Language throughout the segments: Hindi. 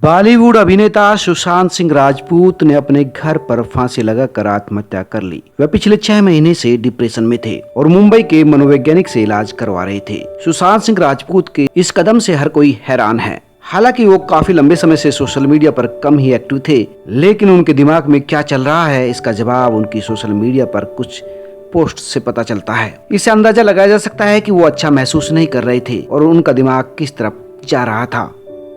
बॉलीवुड अभिनेता सुशांत सिंह राजपूत ने अपने घर पर फांसी लगाकर आत्महत्या कर ली। वह पिछले 6 महीने से डिप्रेशन में थे और मुंबई के मनोवैज्ञानिक से इलाज करवा रहे थे। सुशांत सिंह राजपूत के इस कदम से हर कोई हैरान है। हालांकि वो काफी लंबे समय से सोशल मीडिया पर कम ही एक्टिव थे, लेकिन उनके दिमाग में क्या चल रहा है इसका जवाब उनकी सोशल मीडिया पर कुछ पोस्ट से पता चलता है। इससे अंदाजा लगाया जा सकता है कि वो अच्छा महसूस नहीं कर रहे थे और उनका दिमाग किस तरफ जा रहा था।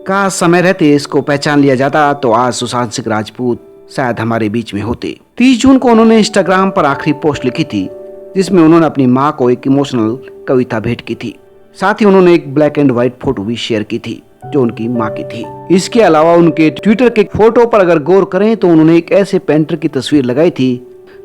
का समय रहते इसको पहचान लिया जाता तो आज सुशांत सिंह राजपूत शायद हमारे बीच में होते। 30 जून को उन्होंने इंस्टाग्राम पर आखिरी पोस्ट लिखी थी, जिसमें उन्होंने अपनी मां को एक इमोशनल कविता भेंट की थी। साथ ही उन्होंने एक ब्लैक एंड व्हाइट फोटो भी शेयर की थी जो उनकी मां की थी। इसके अलावा उनके ट्विटर के फोटो पर अगर गौर करें तो उन्होंने एक ऐसे पेंटर की तस्वीर लगाई थी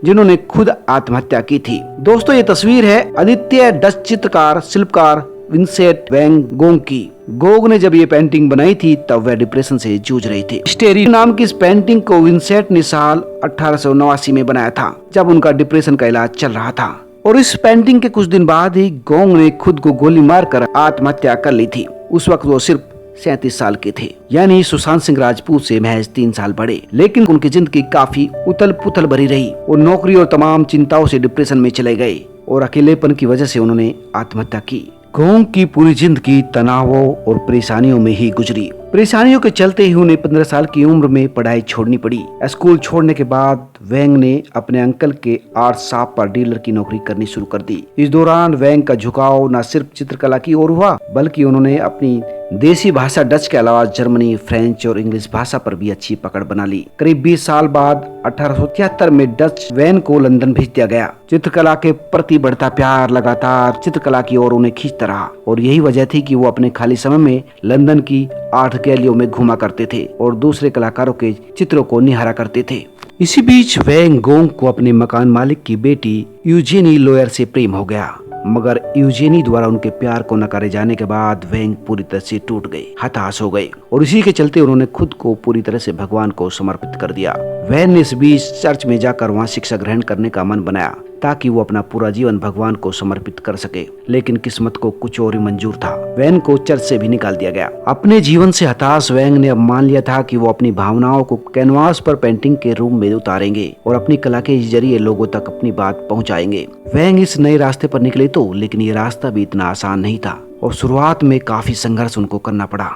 जिन्होंने खुद आत्महत्या की थी। दोस्तों, ये तस्वीर है आदित्य डच चित्रकार शिल्पकार विंसेंट वैन गोग की। गोग ने जब ये पेंटिंग बनाई थी तब वह डिप्रेशन से जूझ रही थी। स्टेरी नाम की इस पेंटिंग को विंसेंट ने साल 1889 में बनाया था, जब उनका डिप्रेशन का इलाज चल रहा था। और इस पेंटिंग के कुछ दिन बाद ही गोग ने खुद को गोली मारकर आत्महत्या कर ली थी। उस वक्त वो सिर्फ 37 साल के थे, यानी सुशांत सिंह राजपूत से महज 3 साल बड़े। लेकिन उनकी जिंदगी काफी उथल पुथल भरी रही। वो नौकरी और तमाम चिंताओं से डिप्रेशन में चले गए और अकेलेपन की वजह से उन्होंने आत्महत्या की। गोग की पूरी जिंदगी तनावों और परेशानियों में ही गुजरी। परेशानियों के चलते ही उन्हें 15 साल की उम्र में पढ़ाई छोड़नी पड़ी। स्कूल छोड़ने के बाद वैंग ने अपने अंकल के आर्ट शॉप पर डीलर की नौकरी करनी शुरू कर दी। इस दौरान वैंग का झुकाव न सिर्फ चित्रकला की ओर हुआ, बल्कि उन्होंने अपनी देसी भाषा डच के अलावा जर्मनी, फ्रेंच और इंग्लिश भाषा पर भी अच्छी पकड़ बना ली। करीब 20 साल बाद 1873 में डच वैन को लंदन भेज दिया गया। चित्रकला के प्रति बढ़ता प्यार लगातार चित्रकला की ओर उन्हें खींचता रहा और यही वजह थी कि वो अपने खाली समय में लंदन की आर्ट गैलरियों में घूमा करते थे और दूसरे कलाकारों के चित्रों को निहारा करते थे। इसी बीच वैन गोग को अपने मकान मालिक की बेटी यूजेनी लोयर से प्रेम हो गया, मगर यूजेनी द्वारा उनके प्यार को नकारे जाने के बाद वैंग पूरी तरह से टूट गए, हताश हो गए और इसी के चलते उन्होंने खुद को पूरी तरह से भगवान को समर्पित कर दिया। वैन ने इस बीच चर्च में जाकर वहां शिक्षा ग्रहण करने का मन बनाया ताकि वो अपना पूरा जीवन भगवान को समर्पित कर सके, लेकिन किस्मत को कुछ और ही मंजूर था। वैन को चर्च से भी निकाल दिया गया। अपने जीवन से हताश वैंग ने अब मान लिया था कि वो अपनी भावनाओं को कैनवास पर पेंटिंग के रूप में उतारेंगे और अपनी कला के जरिए लोगों तक अपनी बात पहुंचाएंगे। वैंग इस नए रास्ते पर निकले तो, लेकिन ये रास्ता भी इतना आसान नहीं था और शुरुआत में काफी संघर्ष उनको करना पड़ा,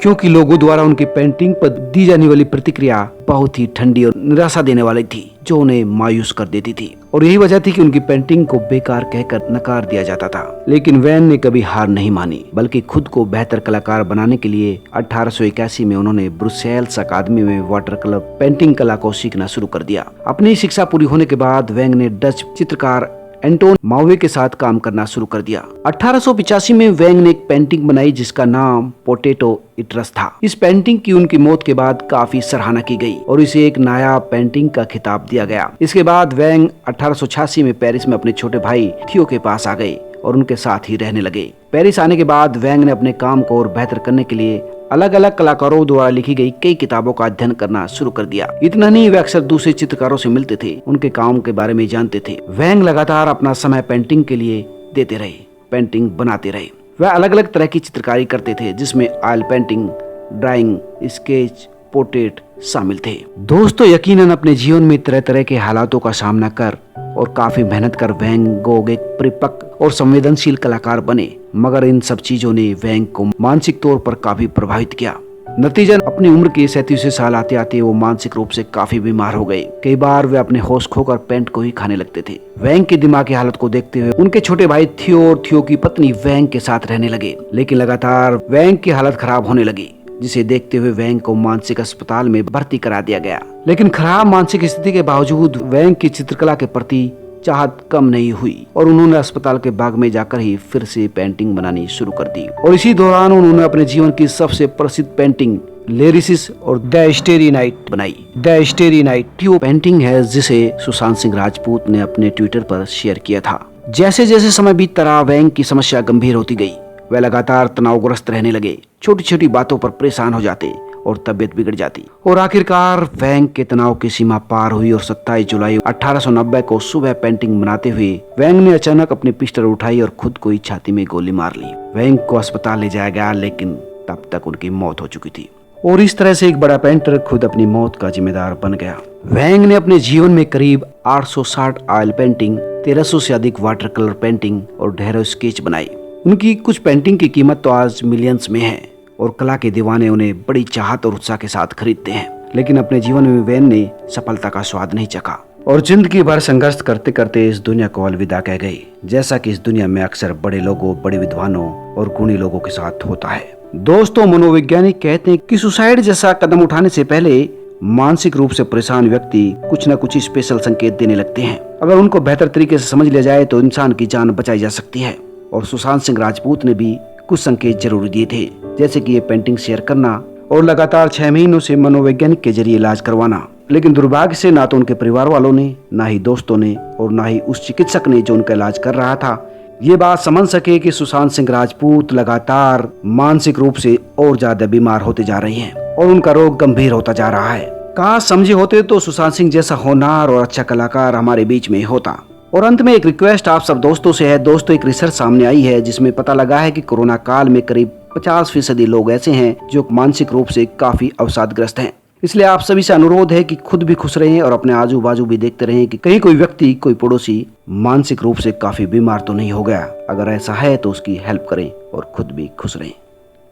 क्योंकि लोगों द्वारा उनकी पेंटिंग पर दी जाने वाली प्रतिक्रिया बहुत ही ठंडी और निराशा देने वाली थी, जो उन्हें मायूस कर देती थी। और यही वजह थी कि उनकी पेंटिंग को बेकार कहकर नकार दिया जाता था। लेकिन वैन ने कभी हार नहीं मानी, बल्कि खुद को बेहतर कलाकार बनाने के लिए 1881 में उन्होंने ब्रुसेल्स अकादमी में वाटर कलर पेंटिंग कला को सीखना शुरू कर दिया। अपनी शिक्षा पूरी होने के बाद वैंग ने डच चित्रकार एंटोन मावे के साथ काम करना शुरू कर दिया। 1885 में वैंग ने एक पेंटिंग बनाई जिसका नाम पोटैटो इटरस था। इस पेंटिंग की उनकी मौत के बाद काफी सराहना की गई और इसे एक नायाब पेंटिंग का खिताब दिया गया। इसके बाद वैंग 1886 में पेरिस में अपने छोटे भाई थियो के पास आ गए और उनके साथ ही रहने लगे। पेरिस आने के बाद वैंग ने अपने काम को और बेहतर करने के लिए अलग अलग कलाकारों द्वारा लिखी गई कई किताबों का अध्ययन करना शुरू कर दिया। इतना नहीं, वे अक्सर दूसरे चित्रकारों से मिलते थे, उनके काम के बारे में जानते थे। वैंग लगातार अपना समय पेंटिंग के लिए देते रहे, पेंटिंग बनाते रहे। वह अलग अलग तरह की चित्रकारी करते थे, जिसमें oil painting, drawing, sketch, portrait शामिल थे। दोस्तों, यकीनन अपने जीवन में तरह तरह के हालातों का सामना कर और काफी मेहनत कर वैंग गोग एक परिपक्व और संवेदनशील कलाकार बने, मगर इन सब चीजों ने वैंग को मानसिक तौर पर काफी प्रभावित किया। नतीजन अपनी उम्र के 37 साल आते आते वो मानसिक रूप से काफी बीमार हो गए। कई बार वे अपने होश खोकर पेंट को ही खाने लगते थे। वैंग की दिमागी हालत को देखते हुए उनके छोटे भाई थियो और थियो की पत्नी वैंग के साथ रहने लगे, लेकिन लगातार वैंग की हालत खराब होने लगी, जिसे देखते हुए वैंग को मानसिक अस्पताल में भर्ती करा दिया गया। लेकिन खराब मानसिक स्थिति के बावजूद वैंग की चित्रकला के प्रति चाहत कम नहीं हुई और उन्होंने अस्पताल के बाग में जाकर ही फिर से पेंटिंग बनानी शुरू कर दी। और इसी दौरान उन्होंने अपने जीवन की सबसे प्रसिद्ध पेंटिंग लेरिसिस और द स्टेरी नाइट बनाई। द स्टेरी नाइट वो पेंटिंग है जिसे सुशांत सिंह राजपूत ने अपने ट्विटर पर शेयर किया था। जैसे जैसे समय बीतता रहा, वैंग की समस्या गंभीर होती गई। वह लगातार तनावग्रस्त रहने लगे, छोटी छोटी बातों पर परेशान हो जाते और तबियत बिगड़ जाती और आखिरकार वैंग के तनाव की सीमा पार हुई और 27 जुलाई 1890 को सुबह पेंटिंग बनाते हुए वैंग ने अचानक अपनी पिस्टल उठाई और खुद को ही छाती में गोली मार ली। वैंग को अस्पताल ले जाया गया, लेकिन तब तक उनकी मौत हो चुकी थी। और इस तरह से एक बड़ा पेंटर खुद अपनी मौत का जिम्मेदार बन गया। वैंग ने अपने जीवन में करीब 860 ऑयल पेंटिंग, 1300 से अधिक वाटर कलर पेंटिंग और ढेरों स्केच बनाई। उनकी कुछ पेंटिंग की कीमत तो आज मिलियंस में है और कला के दीवाने उन्हें बड़ी चाहत और उत्साह के साथ खरीदते हैं। लेकिन अपने जीवन में वैन ने सफलता का स्वाद नहीं चखा और जिंदगी भर संघर्ष करते करते इस दुनिया को अलविदा कह गई, जैसा कि इस दुनिया में अक्सर बड़े लोगों, बड़े विद्वानों और गुणी लोगों के साथ होता है। दोस्तों, मनोवैज्ञानिक कहते हैं कि सुसाइड जैसा कदम उठाने से पहले मानसिक रूप से परेशान व्यक्ति कुछ न कुछ स्पेशल संकेत देने लगते हैं। अगर उनको बेहतर तरीके से समझ लिया जाए तो इंसान की जान बचाई जा सकती है। और सुशांत सिंह राजपूत ने भी कुछ संकेत जरूर दिए थे, जैसे कि ये पेंटिंग शेयर करना और लगातार 6 महीनों से मनोवैज्ञानिक के जरिए इलाज करवाना। लेकिन दुर्भाग्य से ना तो उनके परिवार वालों ने, ना ही दोस्तों ने और ना ही उस चिकित्सक ने जो उनका इलाज कर रहा था ये बात समझ सके कि सुशांत सिंह राजपूत लगातार मानसिक रूप से और ज्यादा बीमार होते जा रहे हैं और उनका रोग गंभीर होता जा रहा है। काश समझे होते तो सुशांत सिंह जैसा होनहार और अच्छा कलाकार हमारे बीच में होता। और अंत में एक रिक्वेस्ट आप सब दोस्तों से है। दोस्तों, एक रिसर्च सामने आई है जिसमें पता लगा है कि कोरोना काल में करीब 50% लोग ऐसे हैं जो मानसिक रूप से काफी अवसादग्रस्त हैं। इसलिए आप सभी से अनुरोध है कि खुद भी खुश रहें और अपने आजू बाजू भी देखते रहें कि कहीं कोई व्यक्ति, कोई पड़ोसी मानसिक रूप से काफी बीमार तो नहीं हो गया। अगर ऐसा है तो उसकी हेल्प करें और खुद भी खुश रहें,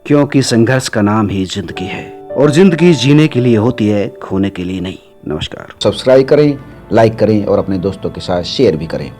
क्योंकि संघर्ष का नाम ही जिंदगी है और जिंदगी जीने के लिए होती है, खोने के लिए नहीं। नमस्कार। सब्सक्राइब करें, लाइक करें और अपने दोस्तों के साथ शेयर भी करें।